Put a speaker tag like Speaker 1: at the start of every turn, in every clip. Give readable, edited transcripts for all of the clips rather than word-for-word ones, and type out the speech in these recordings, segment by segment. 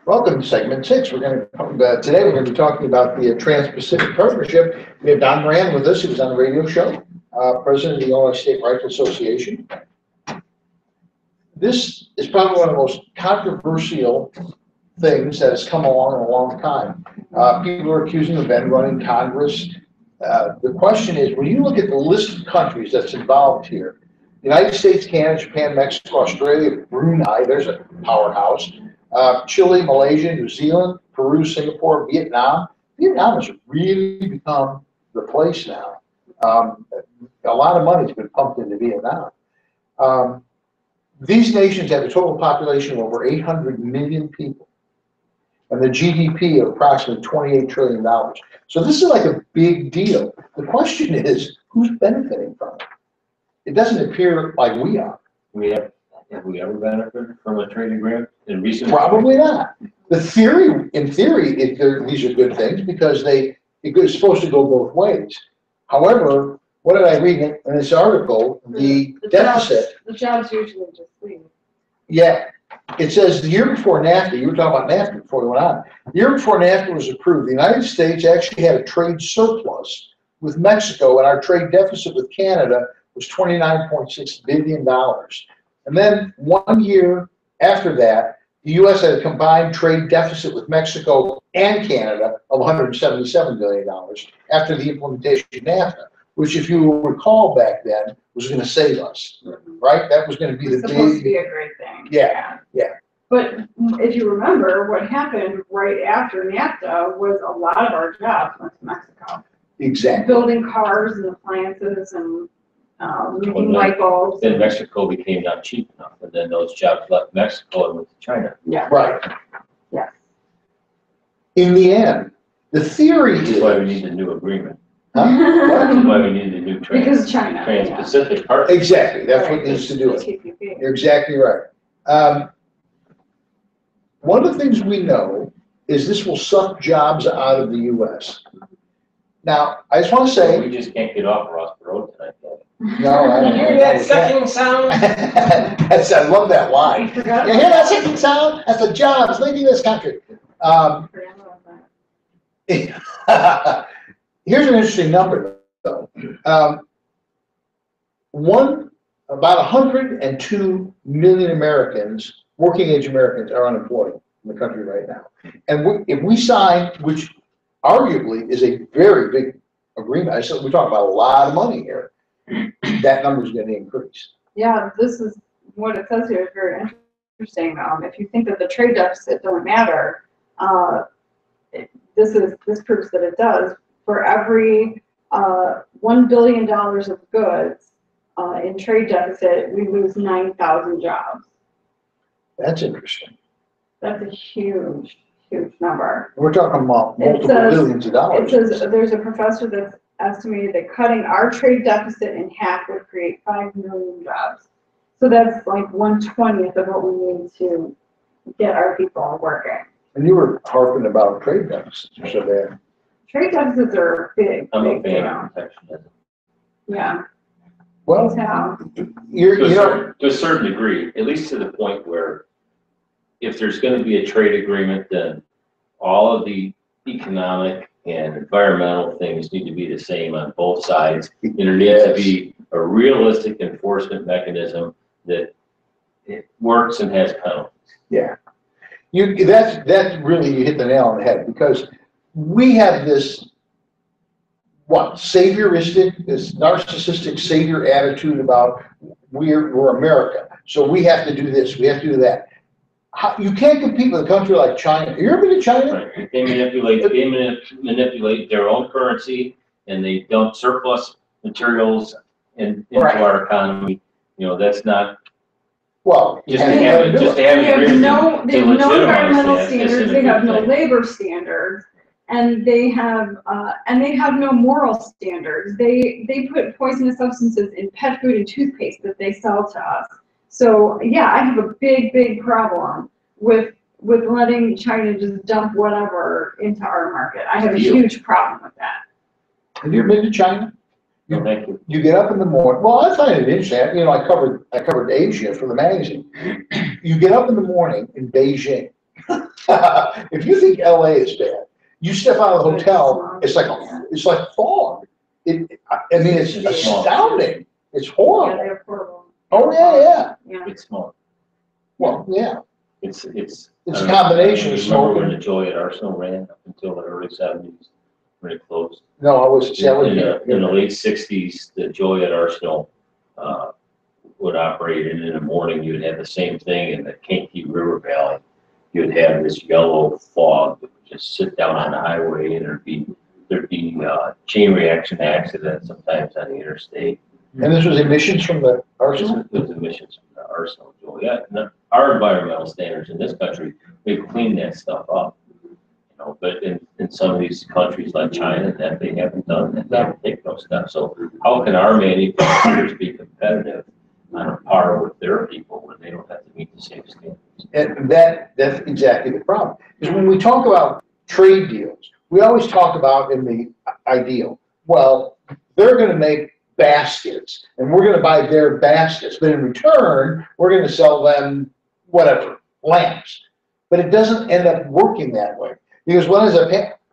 Speaker 1: Welcome to segment 6. We're going to today we're going to be talking about the Trans-Pacific Partnership. We have Don Moran with us. He was on the radio show, president of the Illinois State Rifle Association. This is probably one of the most controversial things that has come along in a long time. People are accusing of end running Congress. The question is, when you look at the list of countries that's involved here, the United States, Canada, Japan, Mexico, Australia, Brunei, there's a powerhouse. Chile, Malaysia, New Zealand, Peru, Singapore, Vietnam. Vietnam has really become the place now. A lot of money has been pumped into Vietnam. These nations have a total population of over 800 million people and the GDP of approximately $28 trillion. So this is like a big deal. The question is, who's benefiting from it? It doesn't appear like we are.
Speaker 2: Have we ever benefited from a trade agreement in recent?
Speaker 1: Probably not. In theory, these are good things because it's supposed to go both ways. However, what did I read in this article? The deficit.
Speaker 3: The jobs usually just leave.
Speaker 1: Yeah. It says the year before NAFTA, you were talking about NAFTA before we went on. The year before NAFTA was approved, the United States actually had a trade surplus with Mexico, and our trade deficit with Canada was $29.6 billion. And then 1 year after that, the U.S. had a combined trade deficit with Mexico and Canada of $177 billion after the implementation of NAFTA, which, if you recall back then, was going to save us, right? That was going to be the big.
Speaker 3: Supposed to be a great thing.
Speaker 1: Yeah.
Speaker 3: But if you remember, what happened right after NAFTA was a lot of our jobs went to Mexico.
Speaker 1: Exactly.
Speaker 3: Building cars and appliances and making light bulbs.
Speaker 2: Then Mexico became not cheap enough, and then those jobs left Mexico and went to China.
Speaker 3: Yeah.
Speaker 1: Right.
Speaker 3: Yes.
Speaker 1: In the end, the theory is.
Speaker 2: That's why we need a new agreement.
Speaker 1: Huh?
Speaker 2: That's why we need a new
Speaker 3: Because China.
Speaker 2: Trans-Pacific Partnership.
Speaker 1: Exactly. That's
Speaker 3: Right.
Speaker 1: what needs to do it.
Speaker 3: TPP.
Speaker 1: You're exactly right. One of the things we know is this will suck jobs out of the U.S. Now, I just want to say.
Speaker 2: We just can't get off Ross Road tonight, though.
Speaker 1: No, I
Speaker 4: hear that sucking sound?
Speaker 1: I love that line. You hear that sucking sound? That's the jobs leaving this country. Here's an interesting number, though. About 102 million Americans, working age Americans, are unemployed in the country right now. And if we sign, which arguably is a very big agreement, we're talking about a lot of money here, that number is going to increase.
Speaker 3: Yeah, this is what it says here is very interesting. If you think that the trade deficit doesn't matter, this proves that it does. For every $1 billion of goods in trade deficit, we lose 9,000 jobs.
Speaker 1: That's interesting.
Speaker 3: That's a huge number.
Speaker 1: We're talking about multiple billions of dollars.
Speaker 3: It says there's a professor that's estimated that cutting our trade deficit in half would create 5 million jobs. So that's like 1/20th of what we need to get our people working.
Speaker 1: And you were harping about trade deficits are so bad.
Speaker 3: Trade deficits are big.
Speaker 2: I'm a
Speaker 3: big
Speaker 2: fan
Speaker 3: deal.
Speaker 2: of protectionism.
Speaker 3: Yeah.
Speaker 1: Well,
Speaker 2: To a certain degree, at least to the point where if there's going to be a trade agreement, then all of the economic and environmental things need to be the same on both sides. And there needs to be a realistic enforcement mechanism that it works and has penalties.
Speaker 1: Yeah. That's really, you hit the nail on the head, because we have this savioristic, this narcissistic savior attitude about we're America, so we have to do this, we have to do that. You can't compete with a country like China. You ever been to China?
Speaker 2: Right. They manipulate their own currency, and they dump surplus materials into our economy. You know, that's not.
Speaker 1: Well,
Speaker 3: they have no environmental standards. They have no labor standards, and they have no moral standards. They put poisonous substances in pet food and toothpaste that they sell to us. So yeah, I have a big problem with letting China just dump whatever into our market. I have a huge problem with that.
Speaker 1: Have you ever been to China?
Speaker 2: No, thank you.
Speaker 1: You get up in the morning. Well, I find it interesting. You know, I covered Asia for the magazine. You get up in the morning in Beijing, If you think LA is bad, you step out of the hotel, it's like fog. I mean, it's astounding. It's horrible.
Speaker 3: Yeah, they're horrible.
Speaker 1: Oh, yeah.
Speaker 2: It's small.
Speaker 1: Well, yeah.
Speaker 2: It's
Speaker 1: a combination of
Speaker 2: smoke. Remember when
Speaker 1: smoking.
Speaker 2: the Joy at Arsenal ran up until the early 70s when it closed?
Speaker 1: No, I was
Speaker 2: in the late 60s, the Joy at Arsenal would operate, and in the morning you would have the same thing in the Kankakee River Valley. You would have this yellow fog that would just sit down on the highway, and there'd be chain reaction accidents sometimes on the interstate.
Speaker 1: And this was emissions from the arsenal?
Speaker 2: It was emissions from the arsenal. Yeah, our environmental standards in this country, we've cleaned that stuff up. But in some of these countries like China, that they haven't done that, they haven't taken those steps. So how can our manufacturers be competitive on a par with their people when they don't have to meet the same standards?
Speaker 1: And that's exactly the problem. Because when we talk about trade deals, we always talk about in the ideal, well, they're going to make baskets and we're going to buy their baskets, but in return, we're going to sell them whatever, lamps. But it doesn't end up working that way. Because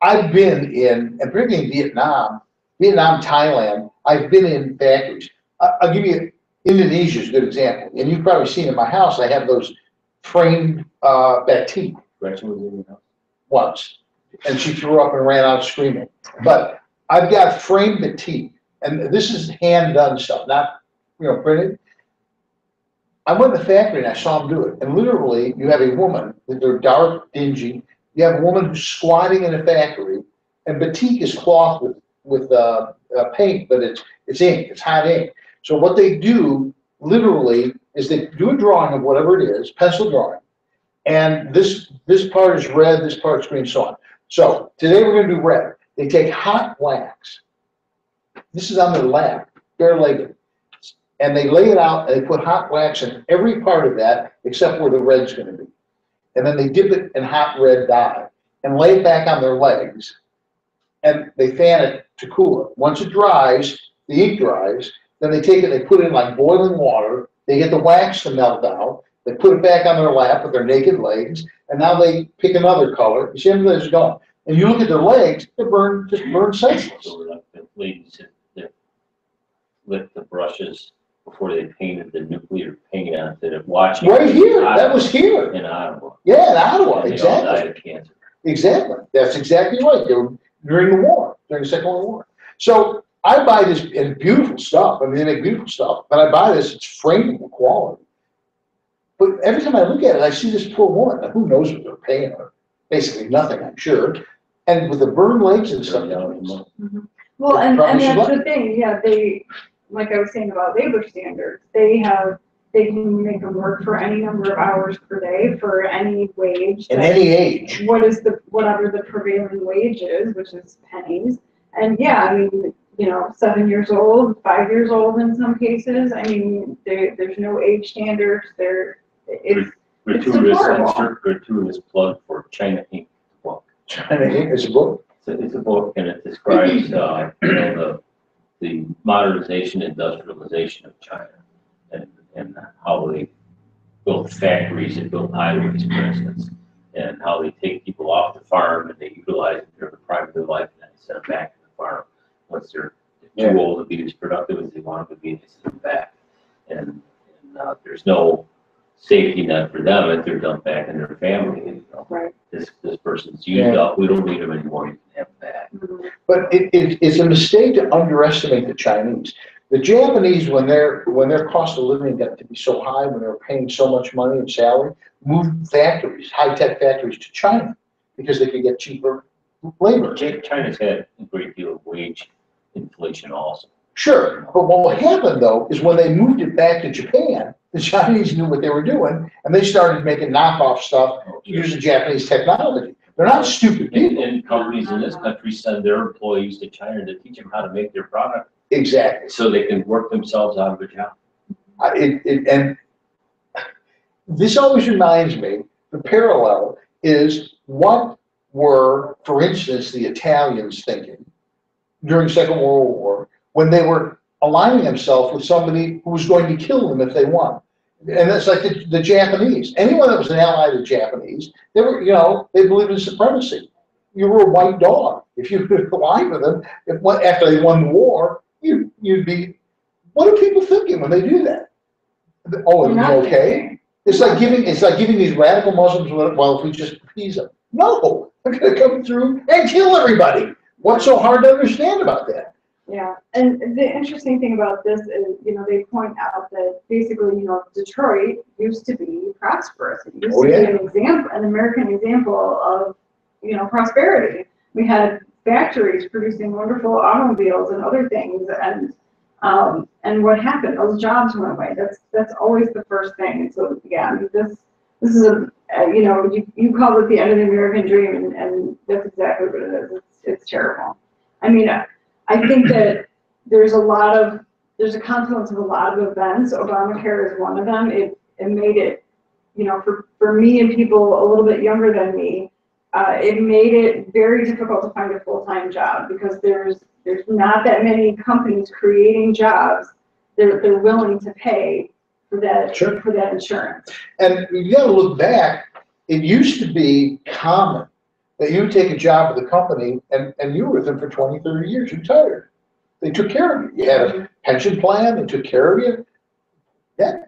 Speaker 1: I've been in, and particularly in Vietnam, Thailand, I've been in factories. I'll give you, Indonesia is a good example. And you've probably seen in my house, I have those framed batik.
Speaker 2: Gretchen was in your house?
Speaker 1: Once. And she threw up and ran out screaming. But I've got framed batik, and this is hand done stuff, not printed. I went to the factory and I saw them do it. And literally, you have a woman, they're dark, dingy. You have a woman who's squatting in a factory, and batik is cloth with paint, but it's ink, it's hot ink. So what they do literally is they do a drawing of whatever it is, pencil drawing, and this part is red, this part's green, so on. So today we're going to do red. They take hot wax. This is on their lap, bare-legged, and they lay it out and they put hot wax in every part of that except where the red's going to be. And then they dip it in hot red dye and lay it back on their legs, and they fan it to cool it. Once it dries, the ink dries, then they take it, they put it in like boiling water, they get the wax to melt out, they put it back on their lap with their naked legs, and now they pick another color. You see everything's gone. And you look at their legs, they're just burned senseless.
Speaker 2: So like the ladies that lit the brushes before they painted the nuclear paint onto it, watching.
Speaker 1: Right here, that was here.
Speaker 2: In Ottawa.
Speaker 1: Yeah, in Ottawa,
Speaker 2: and
Speaker 1: exactly.
Speaker 2: They all died of cancer.
Speaker 1: Exactly, that's exactly right. They were during the war, during the Second World War. So I buy this, and beautiful stuff. I mean, they make beautiful stuff, but I buy this, it's frameable quality. But every time I look at it, I see this poor woman. Now, who knows what they're paying her? Basically nothing, I'm sure. And with the burned legs and stuff.
Speaker 3: Well, and that's the thing, yeah, they, like I was saying about labor standards, they can make them work for any number of hours per day for any wage.
Speaker 1: In any age.
Speaker 3: Whatever the prevailing wage is, which is pennies. And yeah, I mean, 7 years old, 5 years old in some cases. I mean, there's no age standards.
Speaker 2: Gratuitous plug for China Inc. book.
Speaker 1: China Inc. is a book?
Speaker 2: It's a book, and it describes the modernization, industrialization of China, and how they built factories and built highways, for instance, and how they take people off the farm and they utilize them during the prime of their life, and then they send them back to the farm once they're too old to be as productive as they want them to be. They send them back, and there's no safety net for them if they're dumped back in their family.
Speaker 3: Right.
Speaker 2: This person's used up. We don't need them anymore. You can have them back.
Speaker 3: Mm-hmm.
Speaker 1: But it's a mistake to underestimate the Chinese. The Japanese, when their cost of living got to be so high, when they were paying so much money in salary, moved factories, high-tech factories, to China because they could get cheaper labor.
Speaker 2: China's had a great deal of wage inflation also.
Speaker 1: Sure, but what happened though is when they moved it back to Japan, the Chinese knew what they were doing, and they started making knockoff stuff using Japanese technology. They're not stupid people.
Speaker 2: And companies in this country send their employees to China to teach them how to make their product.
Speaker 1: Exactly.
Speaker 2: So they can work themselves out of a job.
Speaker 1: And this always reminds me, the parallel is what were, for instance, the Italians thinking during the Second World War when they were aligning themselves with somebody who was going to kill them if they won. And it's like the Japanese. Anyone that was an ally of the Japanese, they were, they believed in supremacy. You were a white dog. If you could ally with them, after they won the war, you'd be. What are people thinking when they do that? Oh, it'll be okay. It's like giving these radical Muslims, well, if we just appease them. No, they're going to come through and kill everybody. What's so hard to understand about that?
Speaker 3: Yeah, and the interesting thing about this is, they point out that basically, Detroit used to be prosperous. It used to be an American example of, prosperity. We had factories producing wonderful automobiles and other things, and what happened? Those jobs went away. That's always the first thing. And so, yeah, I mean, this is you call it the end of the American dream, and that's exactly what it is. It's terrible. I mean, I think that there's a confluence of a lot of events. Obamacare is one of them. It made it, for me and people a little bit younger than me, it made it very difficult to find a full-time job because there's not that many companies creating jobs. They're willing to pay for that for that insurance.
Speaker 1: And you got to look back. It used to be common that you would take a job with a company and you were with them for 20, 30 years. You retired. They took care of you. You had a pension plan. They took care of you. I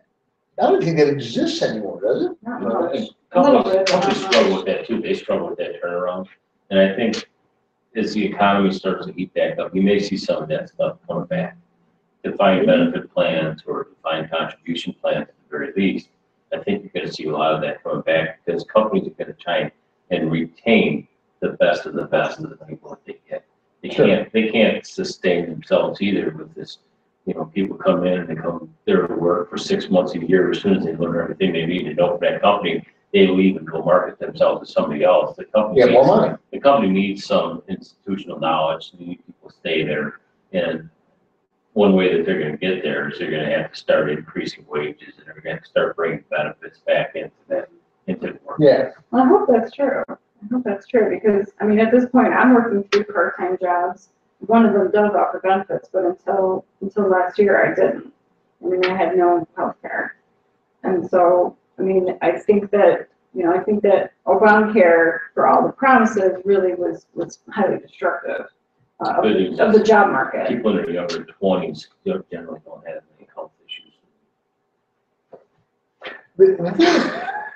Speaker 1: don't think that exists anymore, does it?
Speaker 3: Not much.
Speaker 2: Companies struggle with that too. They struggle with that turnaround. And I think as the economy starts to heat back up, you may see some of that stuff coming back. Defined benefit plans or defined contribution plans at the very least. I think you're going to see a lot of that coming back because companies are going to try and retain the best of the people that they get. They can't sustain themselves either with this. People come in and they come there to work for 6 months, a year. As soon as they learn everything they need to know for that company, they leave and go market themselves to somebody else. The company
Speaker 1: more money.
Speaker 2: The company needs some institutional knowledge. They need people to stay there. And one way that they're going to get there is they're going to have to start increasing wages and they're going to have to start bringing benefits back into the work.
Speaker 1: Yeah.
Speaker 3: Well, I hope that's true because, I mean, at this point, I'm working 3 part-time jobs. One of them does offer benefits, but until last year, I didn't. I mean, I had no health care. And so, I mean, I think that Obamacare, for all the promises, really was highly destructive of the job market.
Speaker 2: People in their younger 20s generally don't have any health issues.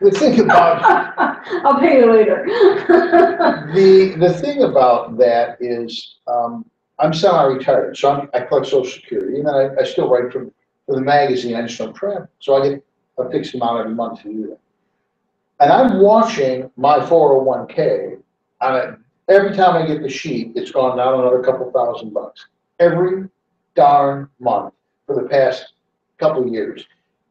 Speaker 1: The thing about
Speaker 3: I'll pay you later.
Speaker 1: the thing about that is I'm semi-retired, so I collect Social Security, and then I still write for the magazine. I just don't travel, so I get a fixed amount every month to do that. And I'm watching my 401k every time I get the sheet, it's gone down another couple $1,000 every darn month for the past couple of years.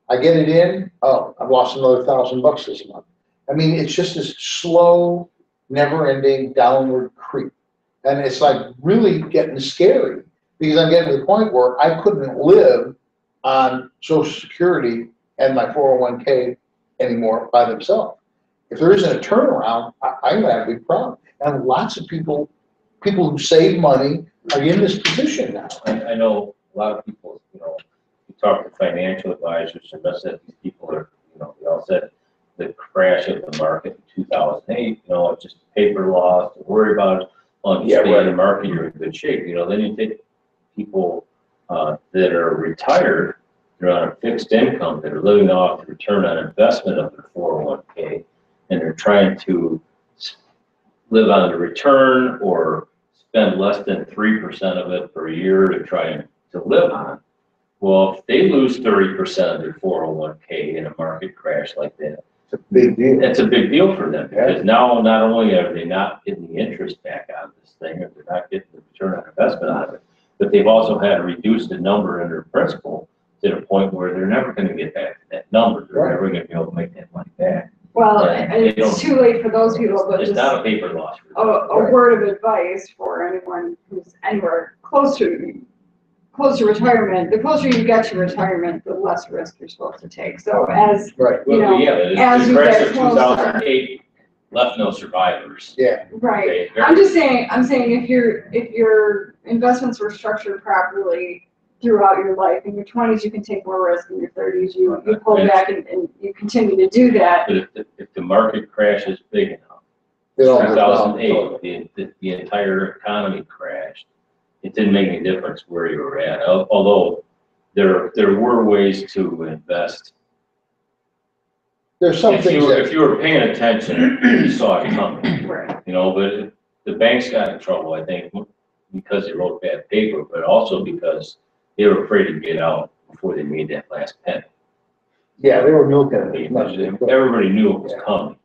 Speaker 1: I get it in, I've lost another $1,000 this month. I mean, it's just this slow, never-ending downward creep. And it's like really getting scary because I'm getting to the point where I couldn't live on Social Security and my 401k anymore by themselves. If there isn't a turnaround, I'm going to have a big problem. And lots of people who save money are in this position now.
Speaker 2: I know a lot of people, you talk to financial advisors and rest of these people are, they all said the crash of the market in 2008, it's just paper loss, to worry about it. Well, you stay in the market, you're in good shape. Then you take people that are retired, they're on a fixed income, that are living off the return on investment of their 401k, and they're trying to live on the return or spend less than 3% of it per year to try to live on. Well, if they lose 30% of their 401k in a market crash like that,
Speaker 1: it's a big deal.
Speaker 2: That's a big deal for them because now not only are they not getting the interest back out of this thing, or they're not getting the return on investment out of it, but they've also had to reduce the number in their principal to the point where they're never going to get back to that number. They're never going to be able to make that money back.
Speaker 3: Well, it's too late for those people, but
Speaker 2: it's
Speaker 3: just
Speaker 2: not a paper loss.
Speaker 3: A word of advice for anyone who's anywhere close to retirement. The closer you get to retirement, the less risk you're supposed to take. So as as you get closer,
Speaker 2: 2008 left no survivors.
Speaker 1: Yeah.
Speaker 3: Right. I'm saying if your investments were structured properly, throughout your life. In your 20s, you can take more risk. In your 30s, you pull back and you continue to do that.
Speaker 2: But if the market crashes big enough, 2008, the entire economy crashed. It didn't make any difference where you were at, although there were ways to invest.
Speaker 1: There's some things
Speaker 2: if you were paying attention, you saw it coming.
Speaker 3: Right.
Speaker 2: You know, but the banks got in trouble, I think, because they wrote bad paper, but also because they were afraid to get out before they made that last penny.
Speaker 1: Yeah, they were milking it.
Speaker 2: Everybody knew it was coming.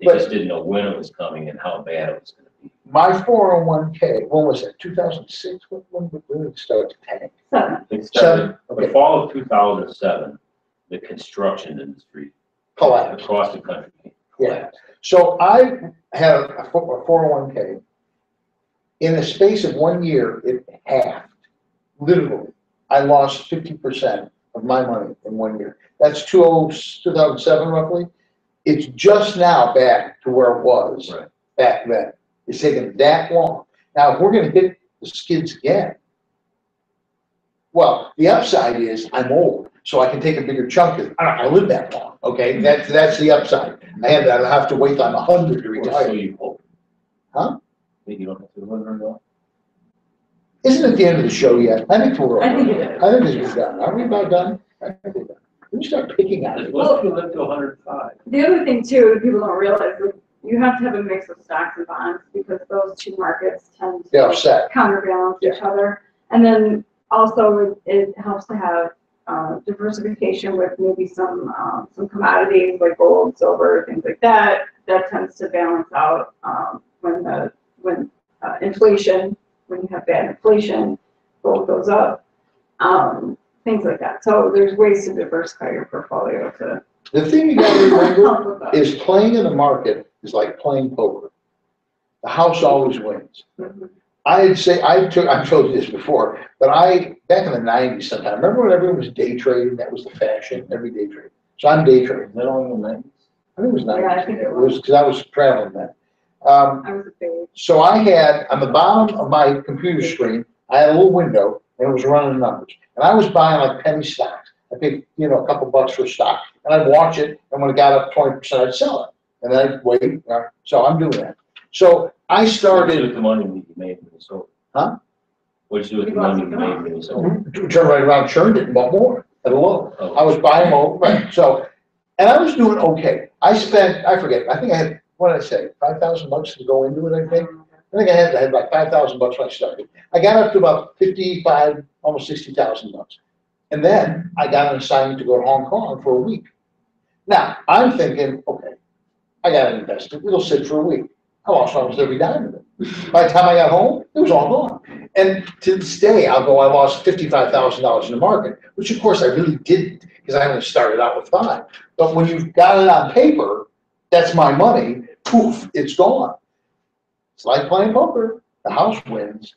Speaker 2: They just didn't know when it was coming and how bad it was going to be.
Speaker 1: My 401k, when was it? 2006? When did it start to tank?
Speaker 2: It started the fall of 2007. The construction industry
Speaker 1: collapsed
Speaker 2: across the country.
Speaker 1: Yeah. So I had a 401k. In the space of 1 year, it halved. Literally, I lost 50% of my money in 1 year. That's 2007 roughly. It's just now back to where it was back then. It's taken that long. Now, if we're going to hit the skids again, well, the upside is I'm old, so I can take a bigger chunk of it. I don't have to live that long, okay? That's the upside. I have to wait till I'm 100 to retire.
Speaker 2: So you hope.
Speaker 1: Huh?
Speaker 2: You don't have to live very long.
Speaker 1: Isn't it the end of the show yet? I think we're over.
Speaker 3: I think it is.
Speaker 1: I think this is done. Are we about done? I think we're done. We start picking at it.
Speaker 2: What if you live to 105?
Speaker 3: The other thing too, that people don't realize is you have to have a mix of stocks and bonds because those two markets tend to counterbalance each other. And then also it helps to have diversification with maybe some commodities like gold, silver, things like that. That tends to balance out when inflation, when you have bad inflation, gold goes up. Things like that. So there's ways to diversify your portfolio to.
Speaker 1: The thing you got to remember is playing in the market is like playing poker. The house always wins.
Speaker 3: Mm-hmm.
Speaker 1: I've told you this before, but back in the 90s sometime, remember when everyone was day trading? That was the fashion, every day trading. So I'm day trading. That only in the 90s? I think it was 90s.
Speaker 3: Yeah, I think it was.
Speaker 1: Because I was traveling then.
Speaker 3: I was a baby.
Speaker 1: So I had, on the bottom of my computer screen, I had a little window and it was running numbers. And I was buying like penny stocks. I paid, a couple bucks for a stock. And I'd watch it, and when it got up 20%, I'd sell it. And then I'd wait. So I'm doing that. So I started.
Speaker 2: What did you do with the money that you made when you sold?
Speaker 1: Huh?
Speaker 2: What did you do with the money you made when you sold?
Speaker 1: Turned right around, churned it, and bought more at a low.
Speaker 2: Oh.
Speaker 1: I was buying more. Right. So, and I was doing okay. I think I had, what did I say, $5,000 to go into it, I think. I had like $5,000 when I started. I got up to about 55, almost 60,000 bucks. And then I got an assignment to go to Hong Kong for a week. Now, I'm thinking, okay, I got it invested. It'll sit for a week. I lost almost every dime of it. By the time I got home, it was all gone. And to this day, I lost $55,000 in the market, which of course I really didn't because I only started out with $5. But when you've got it on paper, that's my money, poof, it's gone. It's like playing poker. The house wins.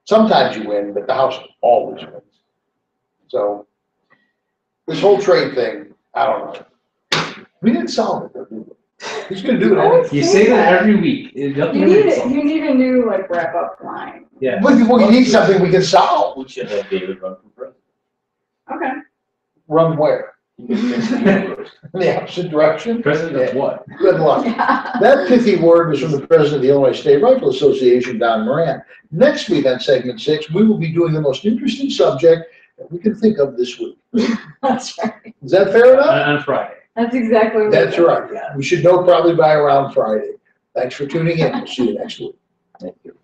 Speaker 1: Sometimes you win, but the house always wins. So this whole trade thing, I don't know. We didn't solve it though, did we? He's gonna do it anyway.
Speaker 4: You say that every week. You
Speaker 3: need a new wrap up line.
Speaker 4: Yeah.
Speaker 1: Well, you need something we can solve.
Speaker 2: We should have David run for president.
Speaker 3: Okay.
Speaker 1: Run where?
Speaker 2: You can fix the universe.
Speaker 1: In the opposite direction?
Speaker 4: President of what?
Speaker 1: Good luck.
Speaker 3: Yeah.
Speaker 1: That pithy word was from the president of the Illinois State Rifle Association, Don Moran. Next week on segment 6, we will be doing the most interesting subject that we can think of this week.
Speaker 3: That's right.
Speaker 1: Is that fair enough?
Speaker 4: On Friday.
Speaker 3: That's exactly what
Speaker 1: That's right.
Speaker 3: Yeah.
Speaker 1: We should know probably by around Friday. Thanks for tuning in. We'll see you next week.
Speaker 2: Thank you.